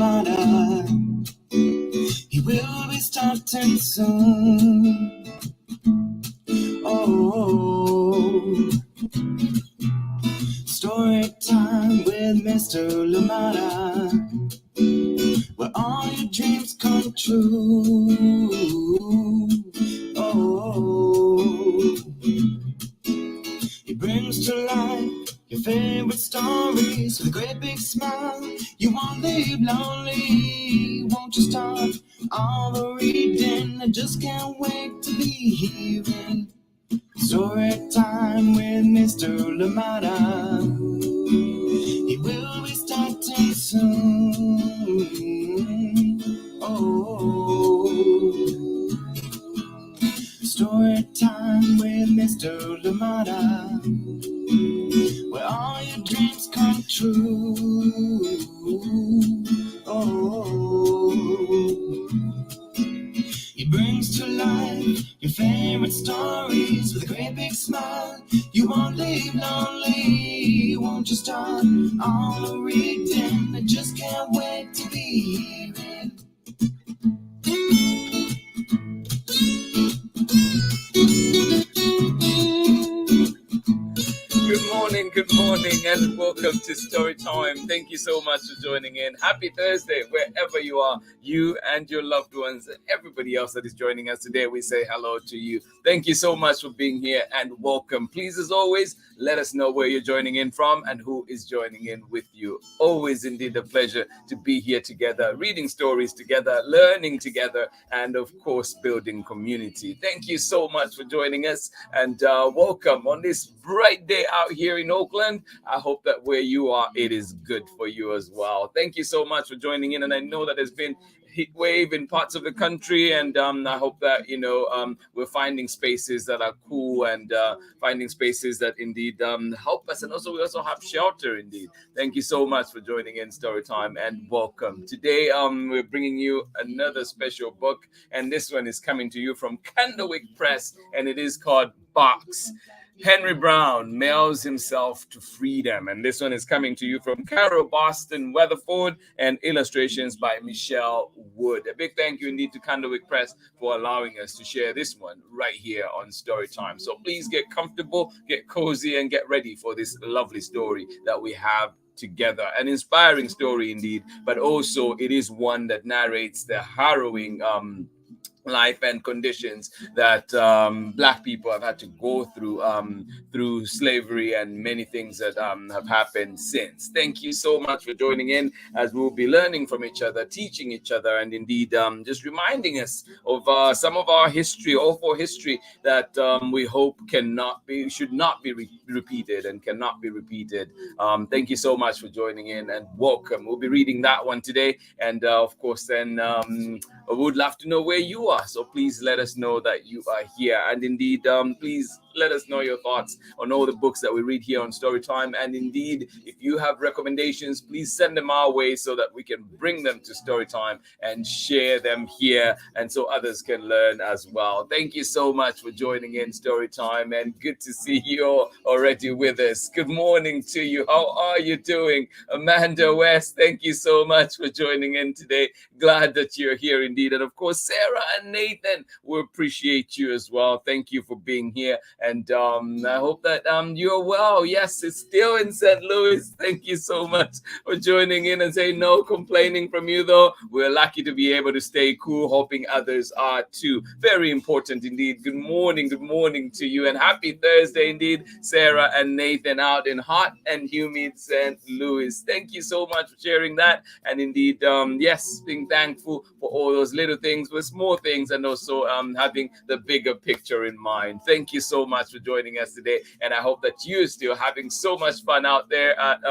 Lamada. He will be starting soon. Oh, story time with Mr. Lamada, where all your dreams come true. Oh, he brings to life your favorite stories with a great big smile. You won't leave lonely. Won't you start all the reading? I just can't wait to be hearing story time with Mr. Lamada. He will be starting soon. Oh, story time with Mr. Lamada, where all your dreams come true. Oh, he brings to life your favorite stories with a great big smile. You won't leave lonely. Won't you start all the reading? I just can't wait to be hearing. Good morning, and welcome to Story Time. Thank you so much for joining in. Happy Thursday, wherever you are, you and your loved ones, and everybody else that is joining us today. We say hello to you. Thank you so much for being here and welcome. Please, as always, let us know where you're joining in from and who is joining in with you. Always indeed a pleasure to be here together, reading stories together, learning together, and of course, building community. Thank you so much for joining us, and welcome on this bright day out here in Oakland. I hope that where you are, it is good for you as well. Thank you so much for joining in, and I know that there's been heat wave in parts of the country, and I hope that we're finding spaces that are cool and finding spaces that indeed help us, and also we also have shelter indeed. Thank you so much for joining in Storytime, and welcome. Today we're bringing you another special book, and this one is coming to you from Candlewick Press, and it is called Box. Henry Brown mails himself to freedom. And this one is coming to you from CAROLE, Boston, Weatherford, and illustrations by Michele Wood. A big thank you indeed to Candlewick Press for allowing us to share this one right here on Storytime. So please get comfortable, get cozy, and get ready for this lovely story that we have together. An inspiring story indeed, but also it is one that narrates the harrowing life and conditions that Black people have had to go through through slavery and many things that have happened since. Thank you so much for joining in as we'll be learning from each other, teaching each other, and indeed just reminding us of some of our history, awful history that we hope should not be repeated and cannot be repeated. Thank you so much for joining in and welcome. We'll be reading that one today, and of course then we would love to know where you are. So please let us know that you are here. And indeed, please let us know your thoughts on all the books that we read here on Storytime. And indeed, if you have recommendations, please send them our way so that we can bring them to Storytime and share them here, and so others can learn as well. Thank you so much for joining in Storytime, and good to see you all already with us. Good morning to you. How are you doing? Amanda West, thank you so much for joining in today. Glad that you're here indeed. And of course, Sarah and Nathan, we appreciate you as well. Thank you for being here. And I hope that you're well. Yes, it's still in St. Louis. Thank you so much for joining in, and say no complaining from you, though. We're lucky to be able to stay cool, hoping others are too. Very important indeed. Good morning to you, and happy Thursday indeed, Sarah and Nathan out in hot and humid St. Louis. Thank you so much for sharing that. And indeed, yes, being thankful for all those little things, with small things, and also having the bigger picture in mind. Thank you so much for joining us today, and I hope that you're still having so much fun out there at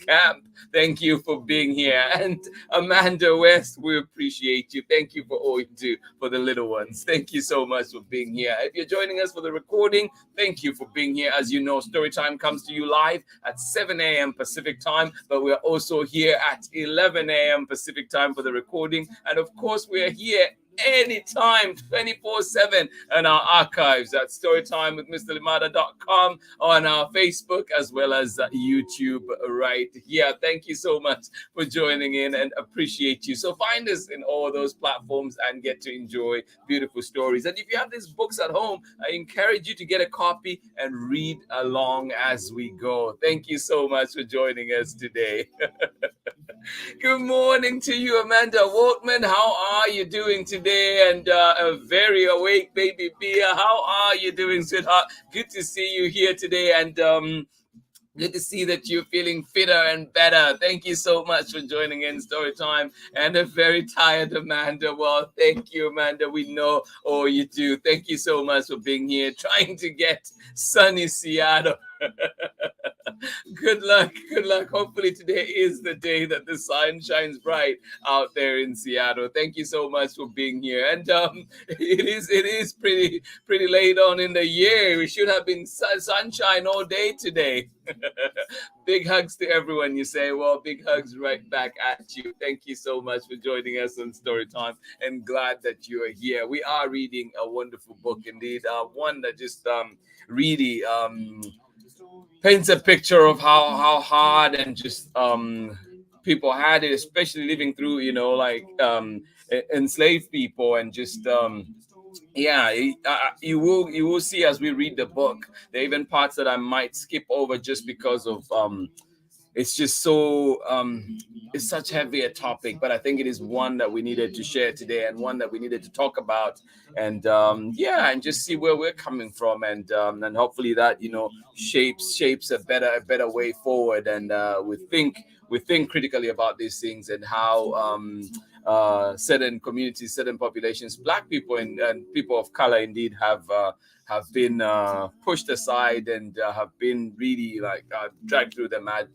camp. Thank you for being here. And Amanda West, we appreciate you. Thank you for all you do for the little ones. Thank you so much for being here. If you're joining us for the recording, thank you for being here. As you know, Storytime comes to you live at 7 a.m. Pacific time, but we're also here at 11 a.m. Pacific time for the recording. And of course, we're here anytime, 24/7, and our archives at storytimewithmrlamada.com, on our Facebook, as well as YouTube right here. Thank you so much for joining in, and appreciate you. So find us in all those platforms and get to enjoy beautiful stories. And if you have these books at home, I encourage you to get a copy and read along as we go. Thank you so much for joining us today. Good morning to you, Amanda Waltman. How are you doing today? And a very awake baby Bia. How are you doing, sweetheart? Good to see you here today. And good to see that you're feeling fitter and better. Thank you so much for joining in Story Time. And a very tired Amanda. Well, thank you, Amanda. We know all you do. Thank you so much for being here, trying to get sunny Seattle. Good luck. Good luck. Hopefully today is the day that the sun shines bright out there in Seattle. Thank you so much for being here. And it is pretty late on in the year. We should have been sunshine all day today. Big hugs to everyone. You say, well, big hugs right back at you. Thank you so much for joining us on Story Time, and glad that you are here. We are reading a wonderful book indeed. One that just really paints a picture of how hard and just people had it, especially living through, like enslaved people, and just yeah, you will see as we read the book. There are even parts that I might skip over just because of it's just so it's such heavy a topic, but I think it is one that we needed to share today, and one that we needed to talk about, and and just see where we're coming from, and hopefully that shapes a better way forward, and we think critically about these things, and how certain communities, certain populations, Black people and people of color indeed have been pushed aside, and have been really dragged through the mud,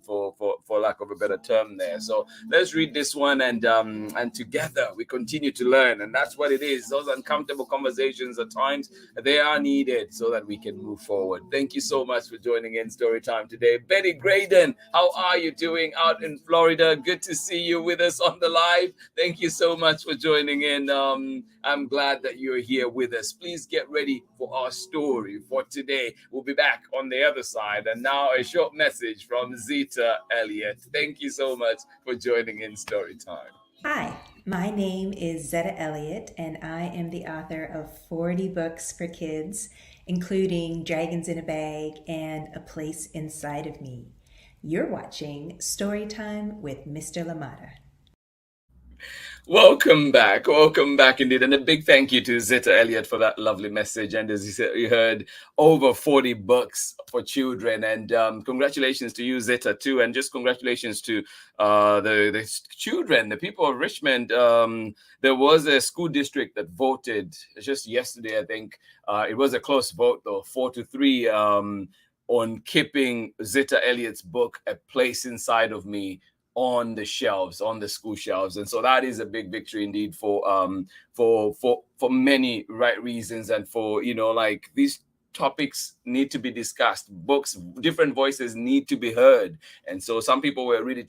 for lack of a better term there. So let's read this one, and together we continue to learn, and that's what it is. Those uncomfortable conversations at times, they are needed so that we can move forward. Thank you so much for joining in Story Time today. Betty Graydon, how are you doing out in Florida? Good to see you with us on the live. Thank you so much for joining in. I'm glad that you're here with us. Please get ready for our story for today. We'll be back on the other side. And now a short message from Zeta Elliott. Thank you so much for joining in Story Time. Hi, my name is Zeta Elliott, and I am the author of 40 books for kids, including Dragons in a Bag and A Place Inside of Me. You're watching Storytime with Mr. Lamada. Welcome back indeed, and a big thank you to Zeta Elliott for that lovely message. And as you said, you heard over 40 books for children, and congratulations to you, Zeta, too, and just congratulations to the children, the people of Richmond. There was a school district that voted just yesterday, I think. It was a close vote, though, 4-3, on keeping Zeta Elliott's book, A Place Inside of Me, on the shelves, on the school shelves. And so that is a big victory indeed for many right reasons, and for these topics need to be discussed. Books, different voices need to be heard. And so some people were really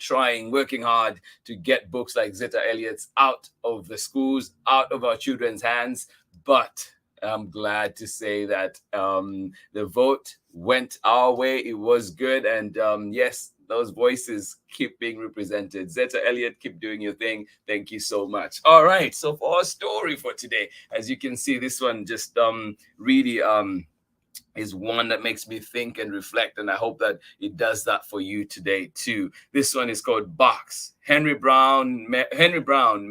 working hard to get books like Zeta Elliott's out of the schools, out of our children's hands. But I'm glad to say that the vote went our way. It was good. And yes, those voices keep being represented. Zeta Elliott, keep doing your thing. Thank you so much. All right. So for our story for today, as you can see, this one just really is one that makes me think and reflect. And I hope that it does that for you today, too. This one is called Box. Henry Brown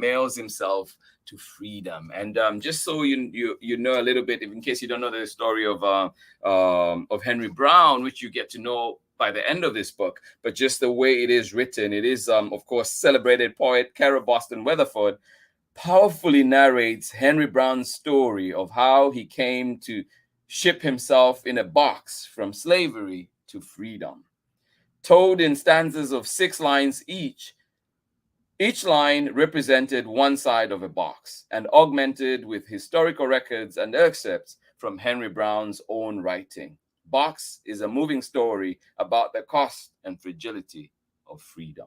mails himself to freedom. And just so you know a little bit, in case you don't know the story of Henry Brown, which you get to know by the end of this book, but just the way it is written, it is, of course, celebrated poet Carol Boston Weatherford powerfully narrates Henry Brown's story of how he came to ship himself in a box from slavery to freedom. Told in stanzas of 6 lines each line represented one side of a box, and augmented with historical records and excerpts from Henry Brown's own writing. Box is a moving story about the cost and fragility of freedom.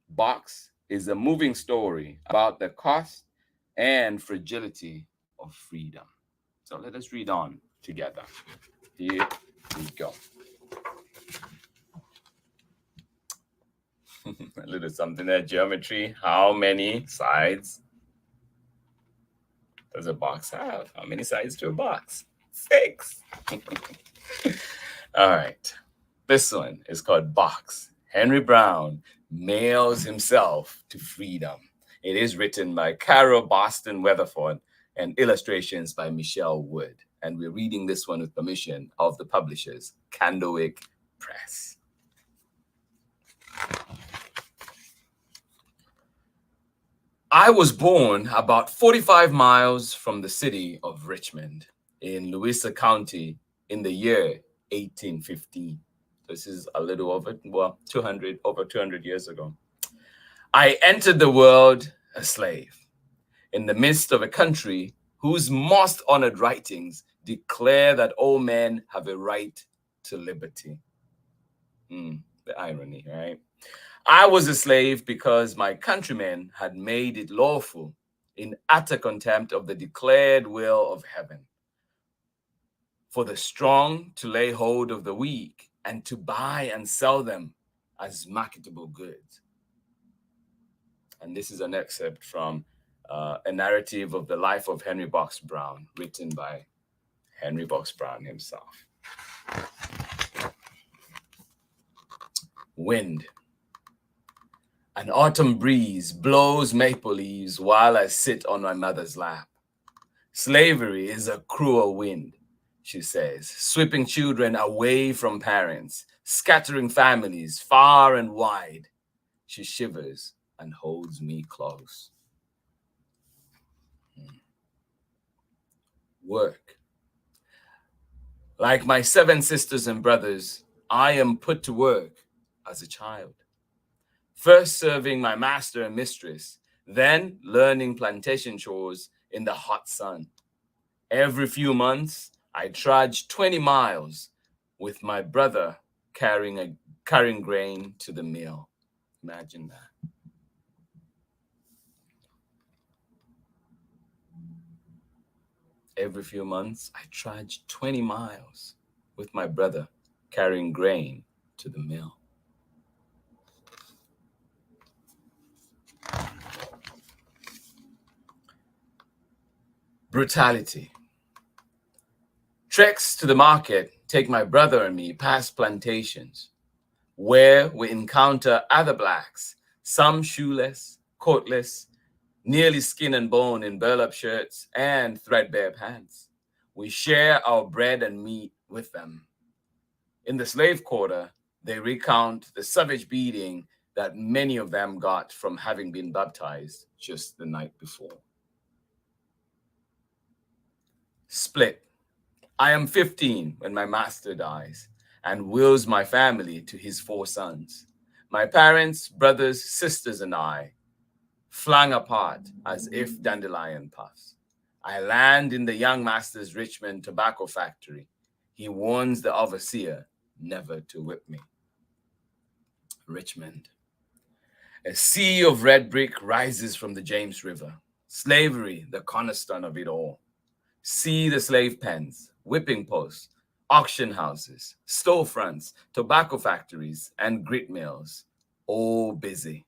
Box is a moving story about the cost and fragility of freedom. So let us read on together. Here we go. A little something there, geometry. How many sides does a box have? How many sides to a box? 6. All right. This one is called Box. Henry Brown mails himself to freedom. It is written by CAROLE Boston Weatherford and illustrations by Michele Wood. And we're reading this one with permission of the publishers, Candlewick Press. I was born about 45 miles from the city of Richmond in Louisa County in the year 1815. This is a little over, over 200 years ago. I entered the world a slave in the midst of a country whose most honored writings declare that all men have a right to liberty. The irony, right? I was a slave because my countrymen had made it lawful in utter contempt of the declared will of heaven, for the strong to lay hold of the weak and to buy and sell them as marketable goods. And this is an excerpt from a narrative of the life of Henry Box Brown, written by Henry Box Brown himself. Wind. An autumn breeze blows maple leaves while I sit on my mother's lap. Slavery is a cruel wind, she says, sweeping children away from parents, scattering families far and wide. She shivers and holds me close. Work. Like my 7 sisters and brothers, I am put to work as a child. First serving my master and mistress, then learning plantation chores in the hot sun. Every few months, I trudge 20 miles with my brother carrying grain to the mill. Imagine that. Every few months, I trudge 20 miles with my brother carrying grain to the mill. Brutality. Treks to the market take my brother and me past plantations, where we encounter other blacks, some shoeless, coatless, nearly skin and bone in burlap shirts and threadbare pants. We share our bread and meat with them. In the slave quarter, they recount the savage beating that many of them got from having been baptized just the night before. Split. I am 15 when my master dies and wills my family to his 4 sons. My parents, brothers, sisters, and I, flung apart as if dandelion puffs. I land in the young master's Richmond tobacco factory. He warns the overseer never to whip me. Richmond. A sea of red brick rises from the James River. Slavery, the cornerstone of it all. See the slave pens, whipping posts, auction houses, storefronts, tobacco factories, and grit mills, all busy.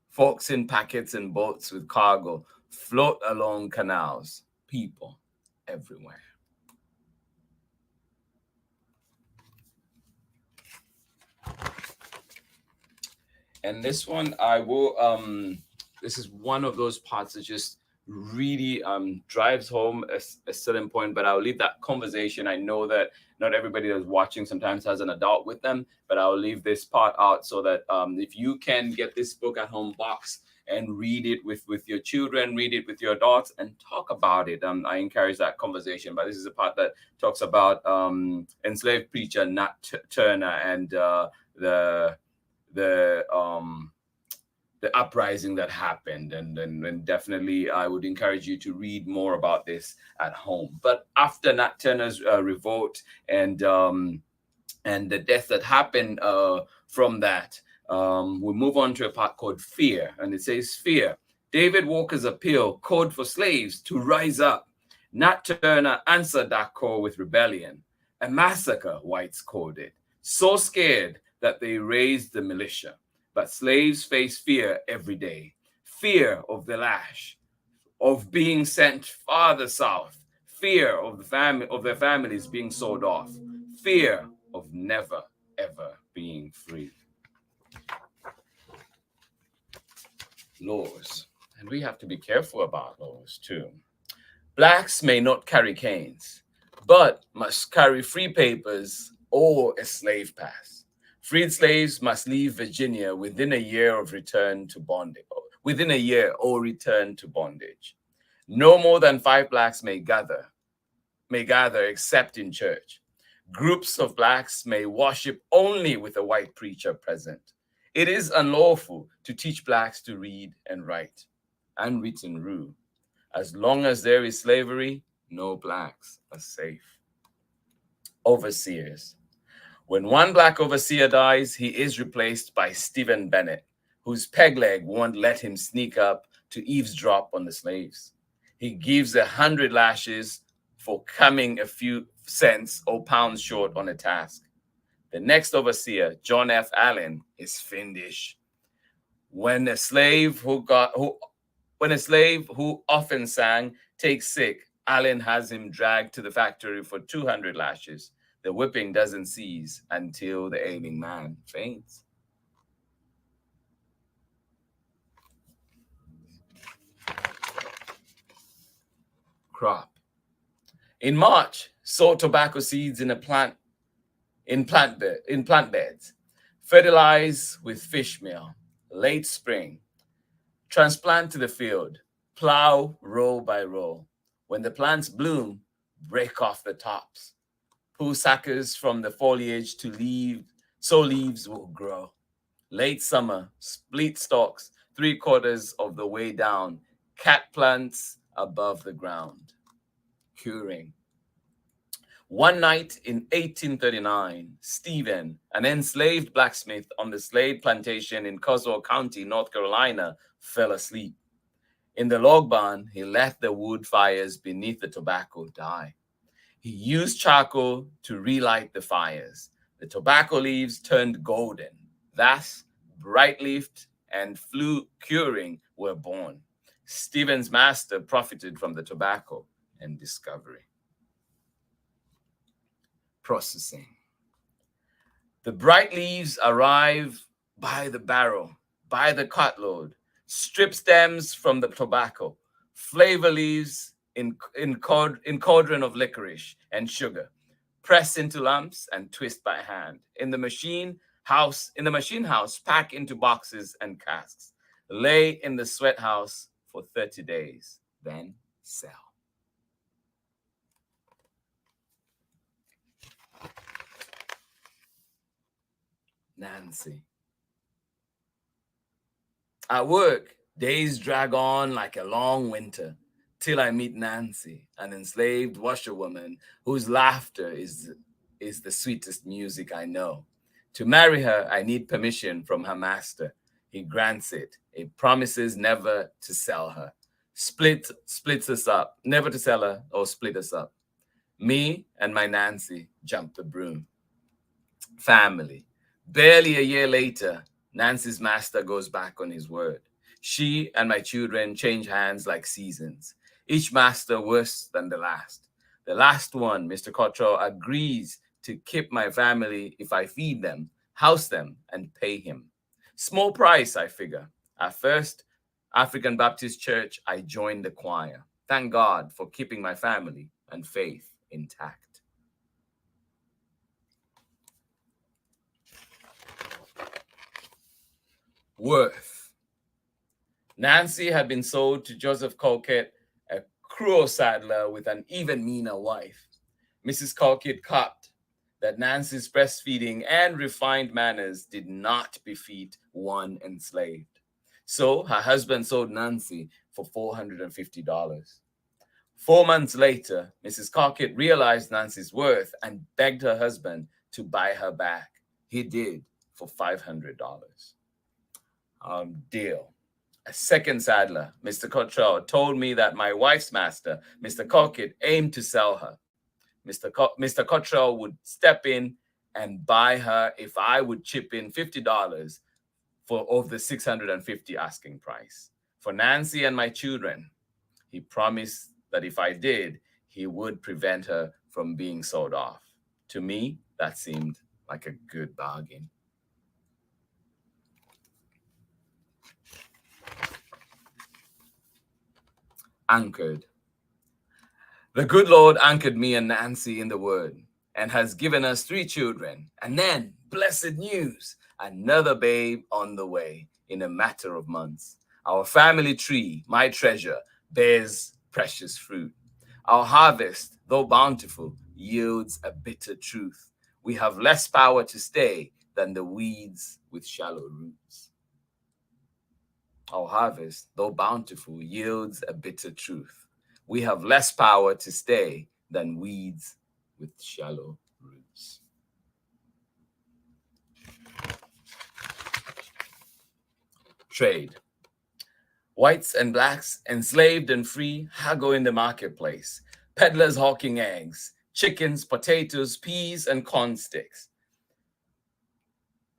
Folks in packets and boats with cargo float along canals, people everywhere. And this one, I will, this is one of those parts that just really drives home a certain point, but I'll leave that conversation. I know that not everybody that's watching sometimes has an adult with them, but I'll leave this part out so that if you can get this book at home box and read it with your children, read it with your adults and talk about it. I encourage that conversation, but this is a part that talks about enslaved preacher Nat Turner and the uprising that happened, and definitely I would encourage you to read more about this at home. But after Nat Turner's revolt and the death that happened from that, we move on to a part called Fear, and it says, Fear, David Walker's appeal called for slaves to rise up. Nat Turner answered that call with rebellion. A massacre, whites called it, so scared that they raised the militia. But slaves face fear every day, fear of the lash, of being sent farther south, fear of their families being sold off, fear of never, ever being free. Laws. And we have to be careful about laws too. Blacks may not carry canes, but must carry free papers or a slave pass. Freed slaves must leave Virginia within a year of return to bondage, within a year or return to bondage. No more than 5 blacks may gather except in church. Groups of blacks may worship only with a white preacher present. It is unlawful to teach blacks to read and write. Unwritten rule. As long as there is slavery, no blacks are safe. Overseers. When one black overseer dies, he is replaced by Stephen Bennett, whose peg leg won't let him sneak up to eavesdrop on the slaves. He gives 100 lashes for coming a few cents or pounds short on a task. The next overseer, John F. Allen, is fiendish. When a slave who often sang takes sick, Allen has him dragged to the factory for 200 lashes. The whipping doesn't cease until the ailing man faints. Crop. In March, sow tobacco seeds in plant beds. Fertilize with fish meal. Late spring. Transplant to the field. Plow row by row. When the plants bloom, break off the tops. Pull suckers from the foliage so leaves will grow. Late summer, split stalks 3/4 of the way down. Cat plants above the ground. Curing. One night in 1839, Stephen, an enslaved blacksmith on the Slade plantation in Coswell County, North Carolina, fell asleep. In the log barn, he let the wood fires beneath the tobacco die. He used charcoal to relight the fires. The tobacco leaves turned golden. Thus, bright-leafed and flue curing were born. Stephen's master profited from the tobacco and discovery. Processing. The bright leaves arrive by the barrel, by the cartload, strip stems from the tobacco, flavor leaves in cauldron of licorice and sugar, press into lumps and twist by hand. In the machine house, pack into boxes and casks, lay in the sweat house for 30 days, then sell. Nancy. At work, days drag on like a long winter till I meet Nancy, an enslaved washerwoman whose laughter is the sweetest music I know. To marry her, I need permission from her master. He grants it. He promises never to sell her. Splits us up, never to sell her or split us up. Me and my Nancy jump the broom. Family. Barely a year later, Nancy's master goes back on his word. She and my children change hands like seasons, each master worse than the last. The last one, Mr. Cottrell, agrees to keep my family if I feed them, house them, and pay him. Small price, I figure. At First African Baptist Church, I joined the choir. Thank God for keeping my family and faith intact. Worth. Nancy had been sold to Joseph Colquitt, a cruel saddler with an even meaner wife. Mrs. Colquitt caught that Nancy's breastfeeding and refined manners did not befit one enslaved. So her husband sold Nancy for $450. 4 months later, Mrs. Colquitt realized Nancy's worth and begged her husband to buy her back. He did for $500. Deal. A second saddler, Mr. Cottrell, told me that my wife's master, Mr. Cockett, aimed to sell her. Mr. Cottrell would step in and buy her if I would chip in $50 of the $650 asking price. For Nancy and my children, he promised that if I did, he would prevent her from being sold off. To me, that seemed like a good bargain. Anchored. The good Lord anchored me and Nancy in the Word and has given us 3 children. And then, blessed news, another babe on the way in a matter of months. Our family tree, my treasure, bears precious fruit. Our harvest, though bountiful, yields a bitter truth. We have less power to stay than the weeds with shallow roots. Our harvest, though bountiful, yields a bitter truth. We have less power to stay than weeds with shallow roots. Trade. Whites and blacks, enslaved and free, haggle in the marketplace. Peddlers hawking eggs, chickens, potatoes, peas, and corn sticks.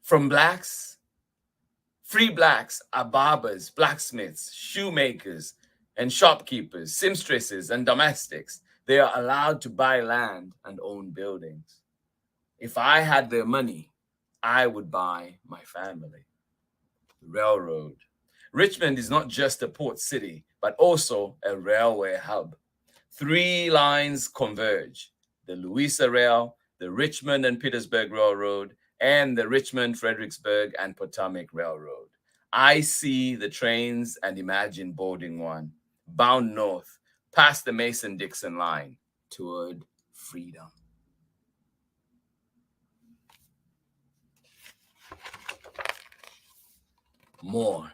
From blacks, free blacks are barbers, blacksmiths, shoemakers, and shopkeepers, seamstresses, and domestics. They are allowed to buy land and own buildings. If I had their money, I would buy my family. Railroad. Richmond is not just a port city, but also a railway hub. 3 lines converge: the Louisa Rail, the Richmond and Petersburg Railroad, and the Richmond, Fredericksburg, and Potomac Railroad. I see the trains and imagine boarding one, bound north, past the Mason-Dixon line, toward freedom. More.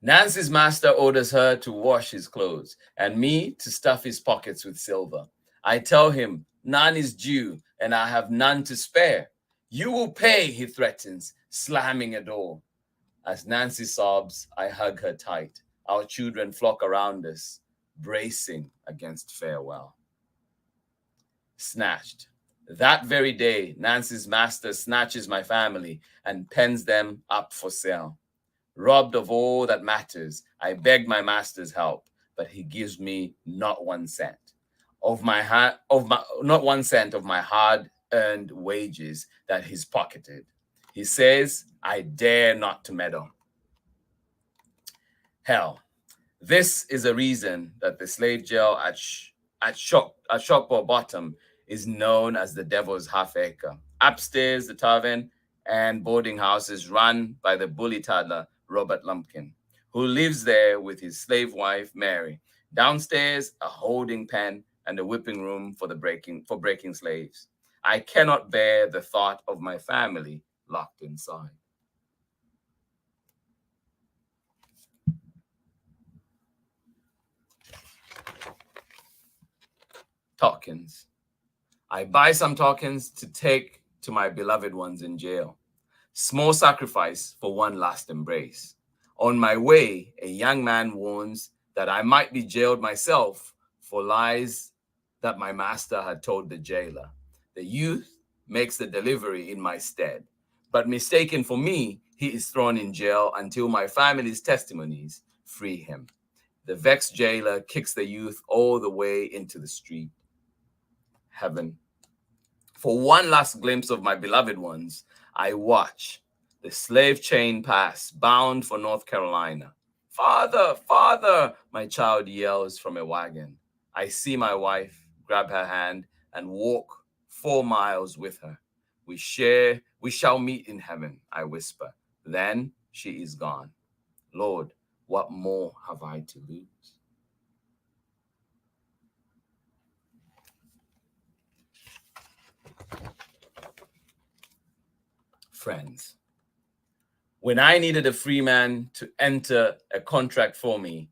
Nancy's master orders her to wash his clothes and me to stuff his pockets with silver. I tell him none is due and I have none to spare. You will pay, he threatens, slamming a door. As Nancy sobs, I hug her tight. Our children flock around us, bracing against farewell. Snatched. That very day, Nancy's master snatches my family and pens them up for sale. Robbed of all that matters, I beg my master's help, but he gives me not 1 cent of my hard-earned wages that he's pocketed. He says, I dare not to meddle. Hell, this is a reason that the slave jail at Shopper Bottom is known as the Devil's Half Acre. Upstairs, the tavern and boarding houses run by the bully toddler Robert Lumpkin, who lives there with his slave wife Mary. Downstairs, a holding pen and a whipping room for breaking slaves. I cannot bear the thought of my family locked inside. Tokens. I buy some tokens to take to my beloved ones in jail. Small sacrifice for one last embrace. On my way, a young man warns that I might be jailed myself for lies that my master had told the jailer. The youth makes the delivery in my stead, but mistaken for me, he is thrown in jail until my family's testimonies free him. The vexed jailer kicks the youth all the way into the street. Heaven. For one last glimpse of my beloved ones, I watch the slave chain pass, bound for North Carolina. Father, father, my child yells from a wagon. I see my wife, grab her hand, and walk 4 miles with her. We shall meet in heaven, I whisper. Then she is gone. Lord, what more have I to lose? Friends. When I needed a free man to enter a contract for me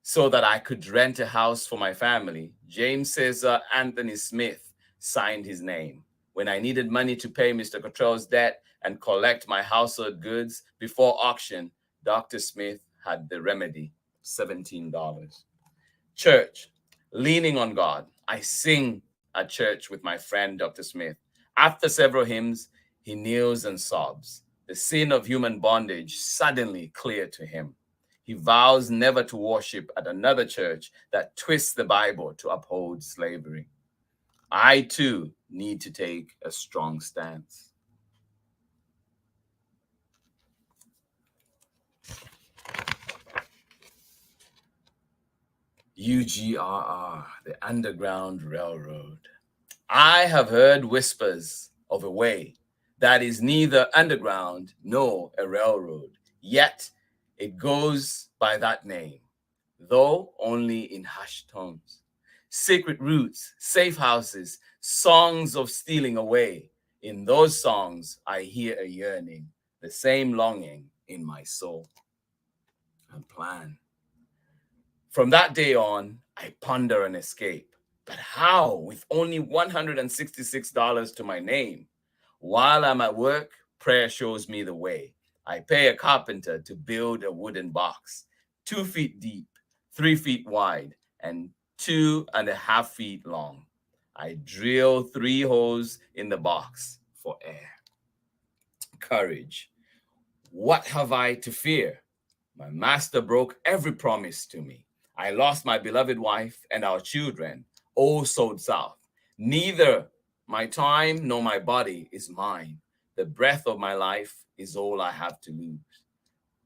so that I could rent a house for my family, James Cesar Anthony Smith signed his name. When I needed money to pay Mr. Cottrell's debt and collect my household goods before auction, Dr. Smith had the remedy, $17. Church, leaning on God. I sing at church with my friend, Dr. Smith. After several hymns, he kneels and sobs. The sin of human bondage suddenly clear to him. He vows never to worship at another church that twists the Bible to uphold slavery. I too need to take a strong stance. UGRR, the Underground Railroad. I have heard whispers of a way that is neither underground nor a railroad, yet it goes by that name, though only in hushed tones. Secret routes, safe houses, songs of stealing away. In those songs, I hear a yearning, the same longing in my soul. And plan. From that day on, I ponder an escape. But how, with only $166 to my name? While I'm at work, prayer shows me the way. I pay a carpenter to build a wooden box, 2 feet deep, 3 feet wide, and 2.5 feet long. I drill 3 holes in the box for air. Courage. What have I to fear? My master broke every promise to me. I lost my beloved wife and our children, all sold south. Neither my time nor my body is mine. The breath of my life is all I have to lose.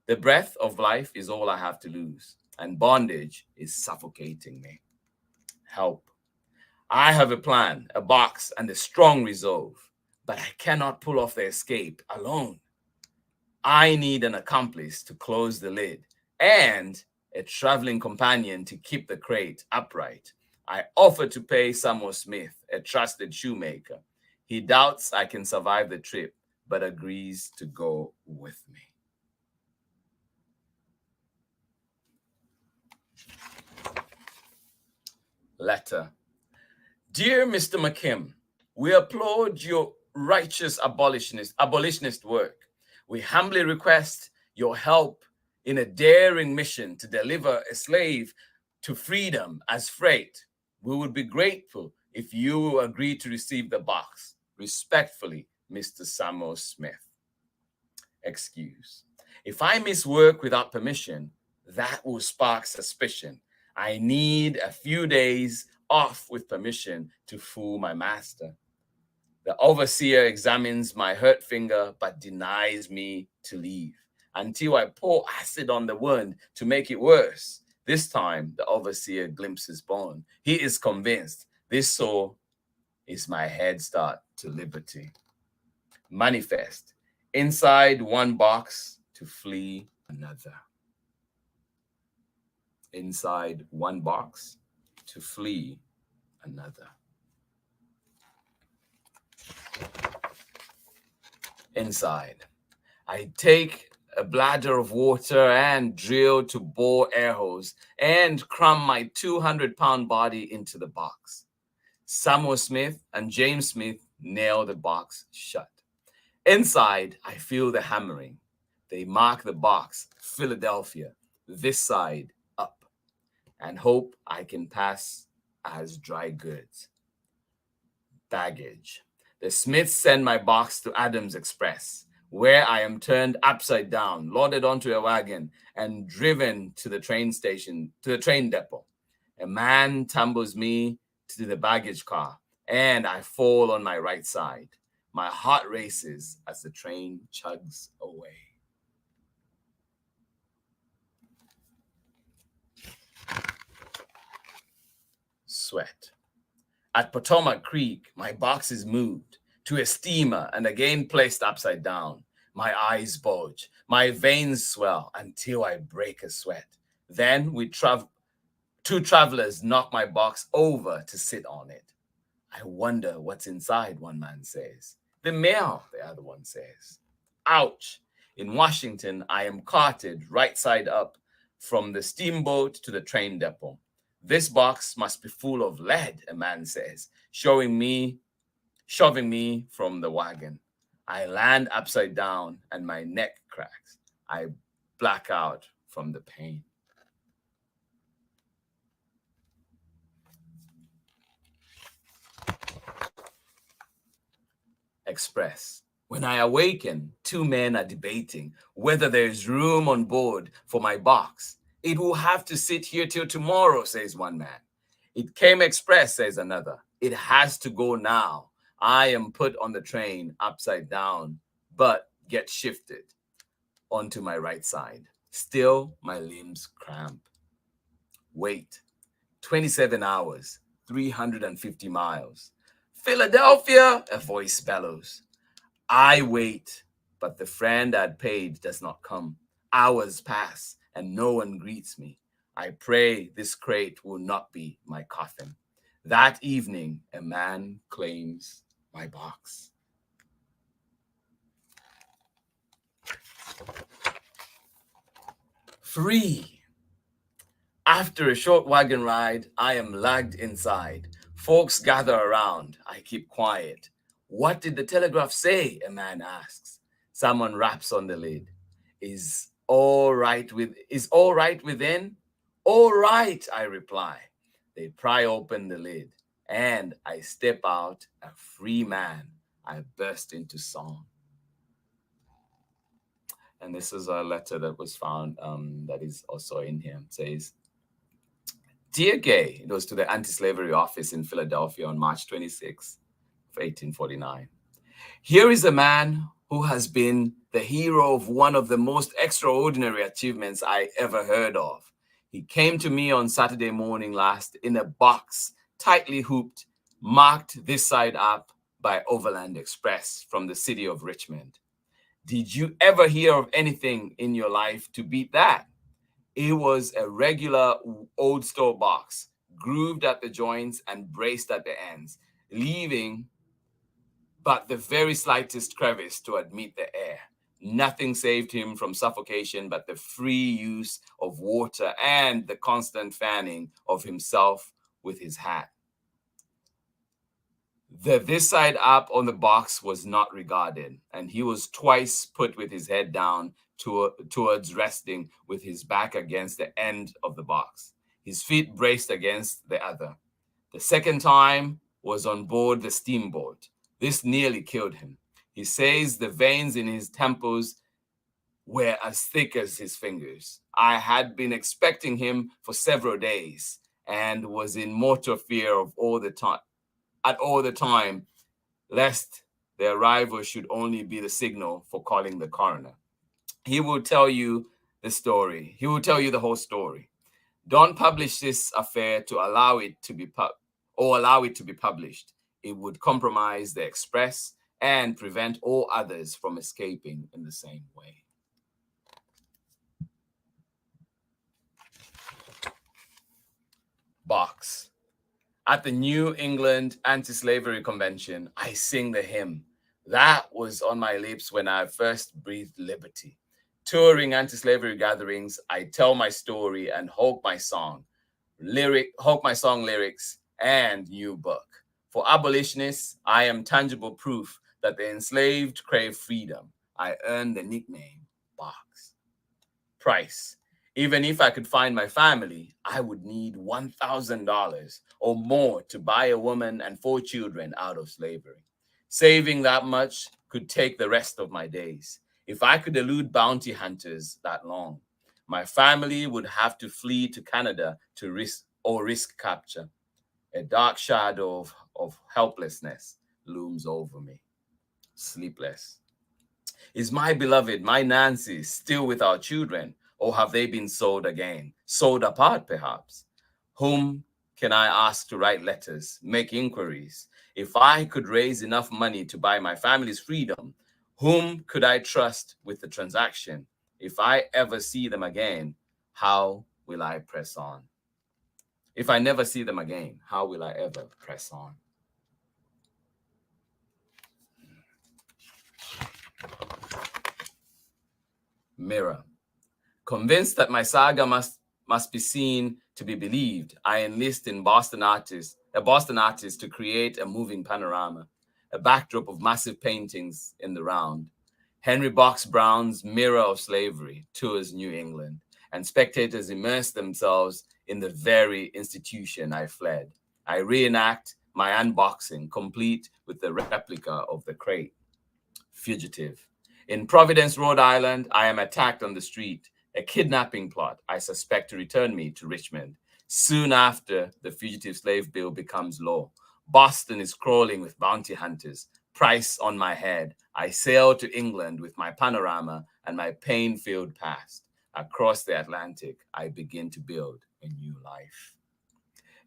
The breath of life is all I have to lose, and bondage is suffocating me. Help. I have a plan, a box, and a strong resolve, but I cannot pull off the escape alone. I need an accomplice to close the lid and a traveling companion to keep the crate upright. I offer to pay Samuel Smith, a trusted shoemaker. He doubts I can survive the trip, but agrees to go with me. Letter. Dear Mr. McKim, we applaud your righteous abolitionist work. We humbly request your help in a daring mission to deliver a slave to freedom as freight. We would be grateful if you agree to receive the box. Respectfully, Mr. Samuel Smith. Excuse. If I miss work without permission, that will spark suspicion. I need a few days off with permission to fool my master. The overseer examines my hurt finger but denies me to leave until I pour acid on the wound to make it worse. This time, the overseer glimpses bone. He is convinced this sore is my head start to liberty. Manifest. Inside one box to flee another. Inside one box to flee another. Inside, I take a bladder of water and drill to bore air holes and cram my 200-pound body into the box. Samuel Smith and James Smith nail the box shut. Inside, I feel the hammering. They mark the box, Philadelphia, this side up, and hope I can pass as dry goods. Baggage. The Smiths send my box to Adams Express, where I am turned upside down, loaded onto a wagon, and driven to the train station, to the train depot. A man tumbles me to the baggage car, and I fall on my right side. My heart races as the train chugs away. Sweat. At Potomac Creek, my box is moved to a steamer and again placed upside down. My eyes bulge, my veins swell until I break a sweat. Then two travelers knock my box over to sit on it. I wonder what's inside, one man says. The mail, the other one says. Ouch. In Washington, I am carted right side up from the steamboat to the train depot. This box must be full of lead, a man says, shoving me from the wagon. I land upside down and my neck cracks. I black out from the pain. Express. When I awaken, two men are debating whether there is room on board for my box. It will have to sit here till tomorrow, says one man. It came express, says another. It has to go now. I am put on the train upside down, but get shifted onto my right side. Still, my limbs cramp. Wait, 27 hours, 350 miles. Philadelphia, a voice bellows. I wait, but the friend I'd paid does not come. Hours pass, and no one greets me. I pray this crate will not be my coffin. That evening, a man claims my box. Free. After a short wagon ride, I am lugged inside. Folks gather around. I keep quiet. What did the telegraph say? A man asks. Someone raps on the lid. Is all right within? All right, I reply. They pry open the lid, and I step out a free man. I burst into song. And this is a letter that was found that is also in here. It says, Dear Gay, it was to the anti-slavery office in Philadelphia on March 26, 1849. Here is a man who has been the hero of one of the most extraordinary achievements I ever heard of. He came to me on Saturday morning last in a box, tightly hooped, marked this side up by Overland Express from the city of Richmond. Did you ever hear of anything in your life to beat that? It was a regular old store box, grooved at the joints and braced at the ends, leaving but the very slightest crevice to admit the air. Nothing saved him from suffocation but the free use of water and the constant fanning of himself with his hat. The this side up on the box was not regarded, and he was twice put with his head down towards resting with his back against the end of the box, his feet braced against the other. The second time was on board the steamboat. This nearly killed him. He says the veins in his temples were as thick as his fingers. I had been expecting him for several days and was in mortal fear of all the time, lest the arrival should only be the signal for calling the coroner. He will tell you the story. He will tell you the whole story. Don't publish this affair to allow it to be published. It would compromise the Express and prevent all others from escaping in the same way. Box. At the New England Anti-Slavery Convention, I sing the hymn. That was on my lips when I first breathed liberty. Touring anti-slavery gatherings, I tell my story and hope my song lyrics and new book. For abolitionists, I am tangible proof that the enslaved crave freedom. I earned the nickname Box. Price. Even if I could find my family, I would need $1,000 or more to buy a woman and 4 children out of slavery. Saving that much could take the rest of my days. If I could elude bounty hunters that long, my family would have to flee to Canada to risk capture. A dark shadow of helplessness looms over me. Sleepless. Is my beloved, my Nancy, still with our children? Or have they been sold again? Sold apart, perhaps? Whom can I ask to write letters, make inquiries? If I could raise enough money to buy my family's freedom, whom could I trust with the transaction? If I ever see them again, how will I press on? If I never see them again, how will I ever press on? Mirror. Convinced that my saga must be seen to be believed, I enlist a Boston artist to create a moving panorama, a backdrop of massive paintings in the round. Henry Box Brown's Mirror of Slavery tours New England, and spectators immerse themselves in the very institution I fled. I reenact my unboxing, complete with the replica of the crate. Fugitive. In Providence, Rhode Island, I am attacked on the street, a kidnapping plot I suspect to return me to Richmond. Soon after, the Fugitive Slave Bill becomes law. Boston is crawling with bounty hunters. Price on my head. I sail to England with my panorama and my pain-filled past. Across the Atlantic, I begin to build a new life.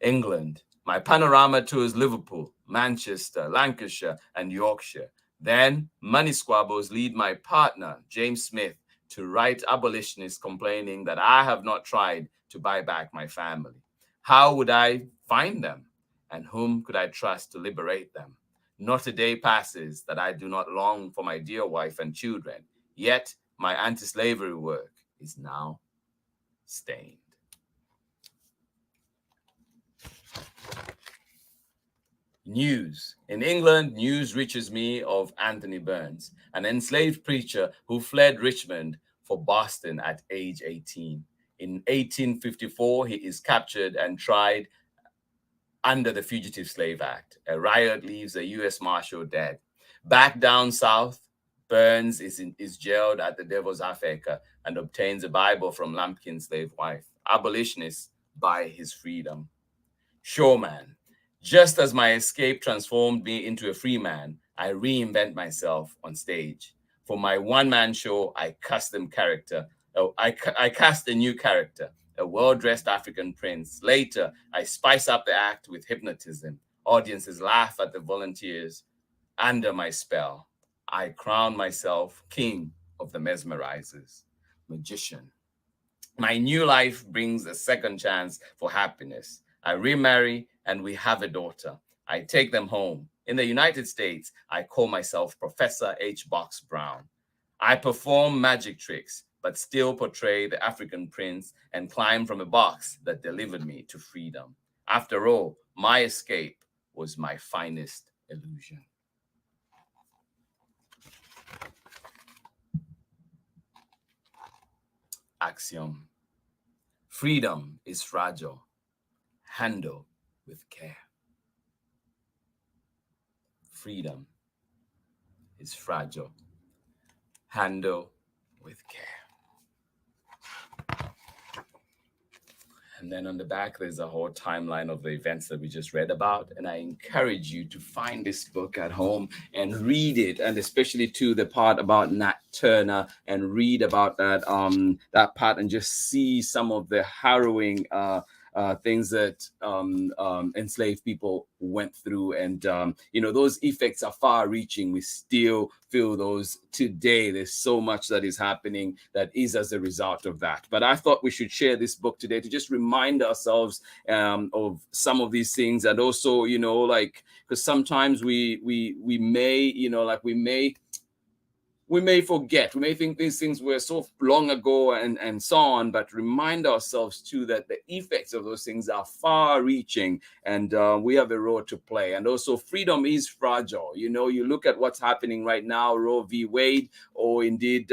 England. My panorama tours Liverpool, Manchester, Lancashire, and Yorkshire. Then money squabbles lead my partner, James Smith, to write abolitionists complaining that I have not tried to buy back my family. How would I find them? And whom could I trust to liberate them? Not a day passes that I do not long for my dear wife and children. Yet my anti-slavery work is now stained. News. In England, news reaches me of Anthony Burns, an enslaved preacher who fled Richmond for Boston at age 18. In 1854, he is captured and tried under the Fugitive Slave Act. A riot leaves a U.S. Marshal dead. Back down south, Burns is jailed at the Devil's Half-Acre and obtains a Bible from Lambkin's slave wife. Abolitionists buy his freedom. Showman. Just as my escape transformed me into a free man, I reinvent myself on stage. For my one-man show, I cast a new character, a well-dressed African prince. Later, I spice up the act with hypnotism. Audiences laugh at the volunteers under my spell. I crown myself king of the mesmerizers, magician. My new life brings a second chance for happiness. I remarry and we have a daughter. I take them home. In the United States, I call myself Professor H. Box Brown. I perform magic tricks, but still portray the African prince and climb from a box that delivered me to freedom. After all, my escape was my finest illusion. Axiom. Freedom is fragile. Handle with care. Freedom is fragile. Handle with care. And then on the back, there's a whole timeline of the events that we just read about. And I encourage you to find this book at home and read it, and especially to the part about Nat Turner, and read about that that part and just see some of the harrowing things that enslaved people went through. And, those effects are far reaching. We still feel those today. There's so much that is happening that is as a result of that. But I thought we should share this book today to just remind ourselves of some of these things. And also, because sometimes we may forget, we may think these things were so long ago and so on, but remind ourselves too that the effects of those things are far reaching, and we have a role to play. And also, freedom is fragile. You look at what's happening right now, Roe v. Wade, or indeed,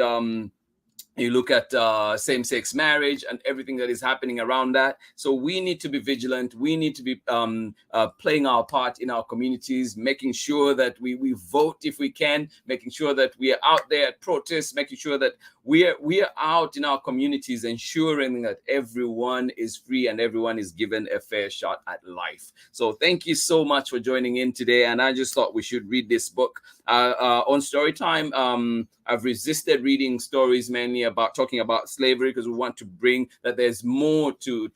you look at same-sex marriage and everything that is happening around that. So we need to be vigilant. We need to be playing our part in our communities, making sure that we vote if we can, making sure that we are out there at protests, making sure that we are out in our communities, ensuring that everyone is free and everyone is given a fair shot at life. So thank you so much for joining in today. And I just thought we should read this book. On Storytime, I've resisted reading stories mainly about talking about slavery, because we want to bring that there's more to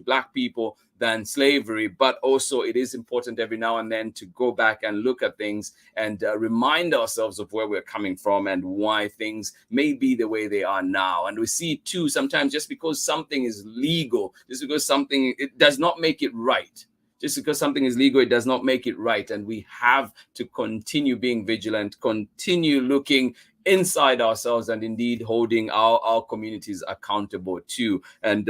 Black people than slavery, but also it is important every now and then to go back and look at things and remind ourselves of where we're coming from and why things may be the way they are now. And we see too, sometimes just because something is legal, just because it does not make it right. Just because something is legal, it does not make it right. And we have to continue being vigilant, continue looking inside ourselves, and indeed holding our communities accountable too. And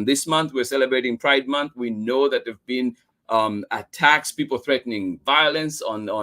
this month we're celebrating Pride Month. We know that there have been attacks, people threatening violence on the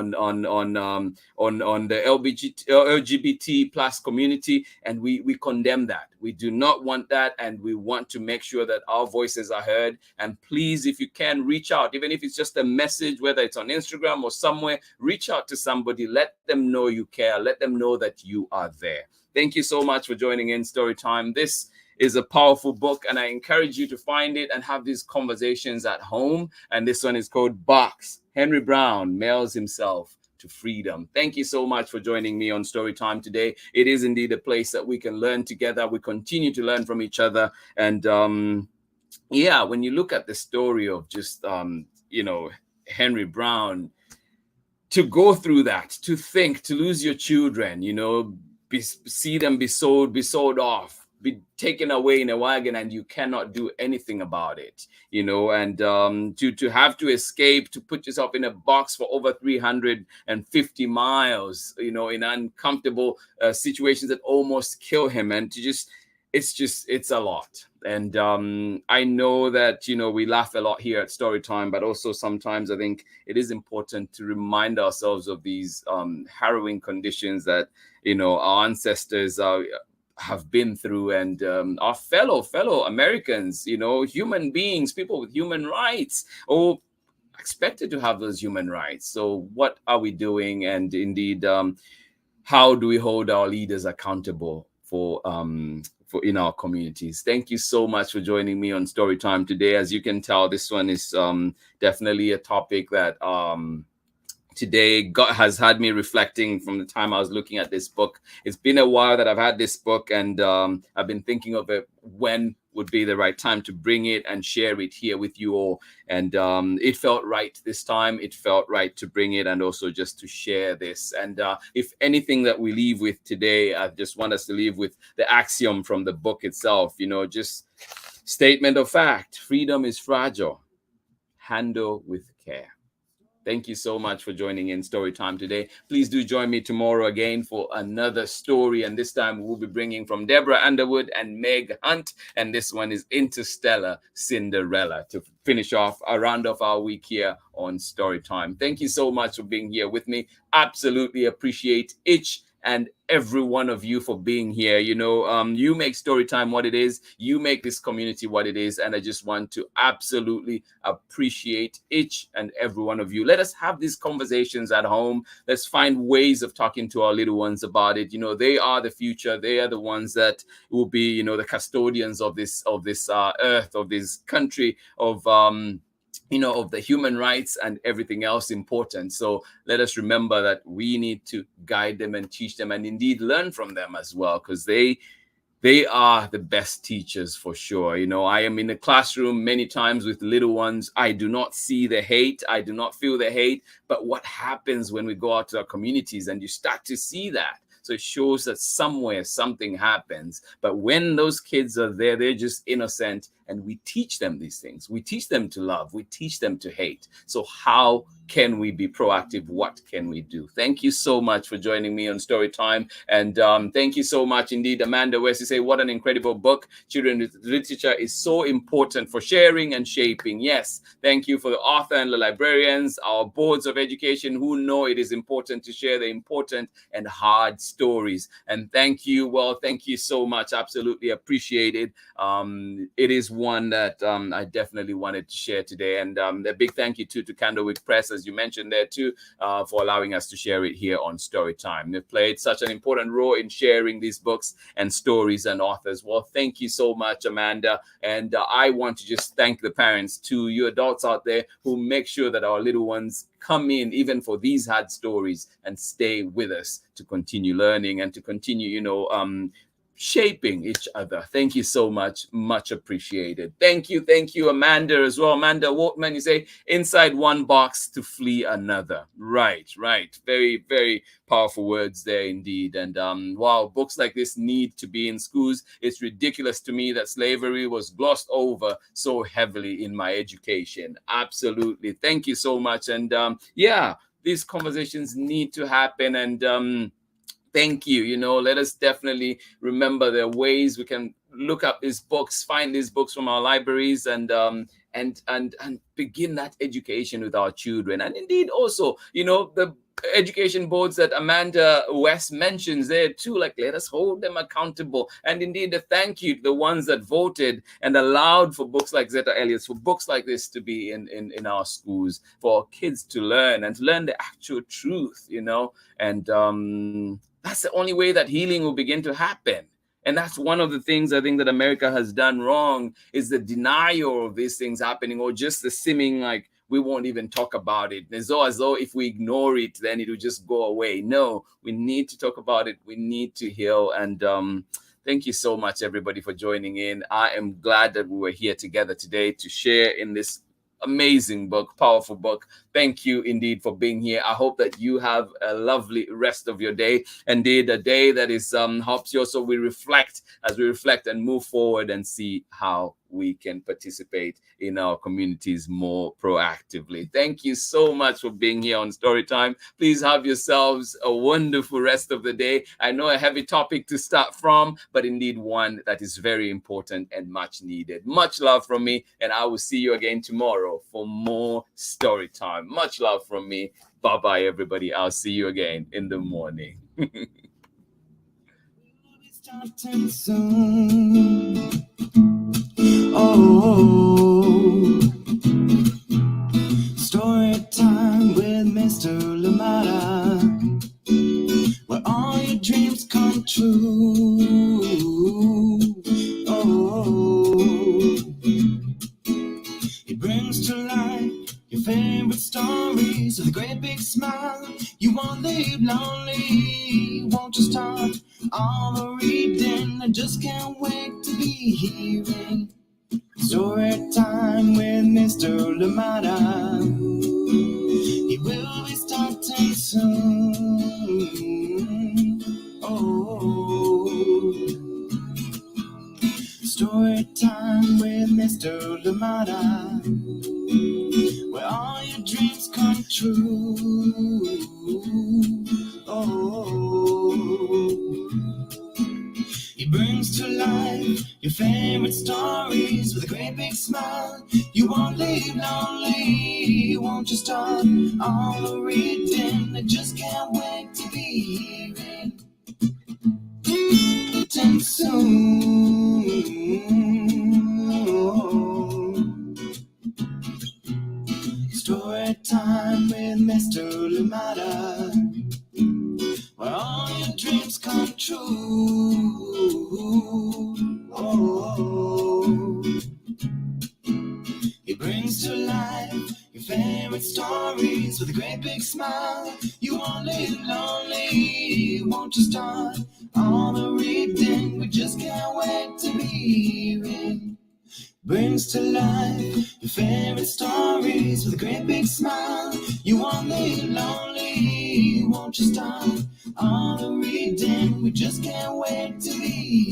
LGBT plus community, and we condemn that. We do not want that, and we want to make sure that our voices are heard. And please, if you can, reach out, even if it's just a message, whether it's on Instagram or somewhere, reach out to somebody, let them know you care, let them know that you are there. Thank you so much for joining in Storytime. This is a powerful book, and I encourage you to find it and have these conversations at home. And this one is called Box. Henry Brown mails himself to freedom. Thank you so much for joining me on Storytime today. It is indeed a place that we can learn together. We continue to learn from each other. And yeah, when you look at the story of just, Henry Brown, to go through that, to think, to lose your children, see them be sold off, be taken away in a wagon, and you cannot do anything about it, and to have to escape, to put yourself in a box for over 350 miles, in uncomfortable situations that almost kill him, and it's a lot. And I know that, we laugh a lot here at Storytime, but also sometimes I think it is important to remind ourselves of these harrowing conditions that, our ancestors have been through, and our fellow Americans, human beings, people with human rights, all expected to have those human rights. So what are we doing? And indeed, how do we hold our leaders accountable for in our communities? Thank you so much for joining me on Storytime today. As you can tell, this one is definitely a topic that today has had me reflecting from the time I was looking at this book. It's been a while that I've had this book, and I've been thinking of it, when would be the right time to bring it and share it here with you all. And it felt right this time. It felt right to bring it, and also just to share this. And if anything that we leave with today, I just want us to leave with the axiom from the book itself, just statement of fact: freedom is fragile. Handle with care. Thank you so much for joining in Storytime today. Please do join me tomorrow again for another story. And this time we'll be bringing from Deborah Underwood and Meg Hunt. And this one is Interstellar Cinderella, to finish off, a round of our week here on Storytime. Thank you so much for being here with me. Absolutely appreciate each and every one of you for being here. You make Storytime what it is. You make this community what it is. And I just want to absolutely appreciate each and every one of you. Let us have these conversations at home. Let's find ways of talking to our little ones about it. They are the future. They are the ones that will be, the custodians of this earth, of this country, of of the human rights and everything else important. So let us remember that we need to guide them and teach them, and indeed learn from them as well, because they are the best teachers for sure. I am in the classroom many times with little ones. I do not see the hate. I do not feel the hate. But what happens when we go out to our communities and you start to see that? So it shows that somewhere something happens. But when those kids are there, they're just innocent, and we teach them these things. We teach them to love. We teach them to hate. So how can we be proactive? What can we do? Thank you so much for joining me on Storytime. And thank you so much indeed, Amanda West. You say, what an incredible book. Children's literature is so important for sharing and shaping. Yes, thank you for the author and the librarians, our boards of education who know it is important to share the important and hard stories. And thank you so much. Absolutely appreciate it. It is one that I definitely wanted to share today. And a big thank you to Candlewick Press, as you mentioned there too, for allowing us to share it here on Storytime. They've played such an important role in sharing these books and stories and authors. Well, thank you so much, Amanda. And I want to just thank the parents too, you adults out there who make sure that our little ones come in even for these hard stories and stay with us to continue learning and to continue, shaping each other. Thank you so much. Much appreciated. Thank you, Amanda, as well. Amanda Waltman, you say, inside one box to flee another. Right. Very, very powerful words there indeed. And wow, books like this need to be in schools. It's ridiculous to me that slavery was glossed over so heavily in my education. Absolutely. Thank you so much. And yeah, these conversations need to happen. And thank you. Let us definitely remember there are ways we can look up these books, find these books from our libraries, and begin that education with our children. And indeed, also, the education boards that Amanda West mentions there too, like, let us hold them accountable. And indeed, the thank you to the ones that voted and allowed for books like Zeta Elliott's, for books like this to be in our schools, for our kids to learn and to learn the actual truth, and that's the only way that healing will begin to happen. And that's one of the things I think that America has done wrong, is the denial of these things happening, or just the seeming like we won't even talk about it. As though if we ignore it, then it will just go away. No, we need to talk about it. We need to heal. And thank you so much, everybody, for joining in. I am glad that we were here together today to share in this amazing book, powerful book. Thank you indeed for being here. I hope that you have a lovely rest of your day. Indeed, a day that is helps you. So we reflect and move forward and see how we can participate in our communities more proactively. Thank you so much for being here on Storytime. Please have yourselves a wonderful rest of the day. I know a heavy topic to start from, but indeed one that is very important and much needed. Much love from me, and I will see you again tomorrow for more Storytime. Much love from me. Bye-bye, everybody. I'll see you again in the morning. Starting soon. Oh, story time with Mr. Lamada, where all your dreams come true. Oh, he brings to life your favorite stories with a great big smile. You won't leave lonely, won't you start all the reading? I just can't wait to be hearing story time with Mr. Lamada. He will be starting soon. Oh, story time with Mr. Lamada, where all your dreams come true. Oh, he brings to life your favorite stories with a great big smile. You won't leave lonely, won't you start all the reading? I just can't wait to be hearing it soon. Story time with Mr. Lamada, where all your dreams come true. Oh, he brings to life your favorite stories with a great big smile. You won't live lonely, won't you start all the reading? We just can't wait to be hearing. Brings to life your favorite stories with a great big smile. You won't live lonely, won't you start all the reading? We just can't wait to be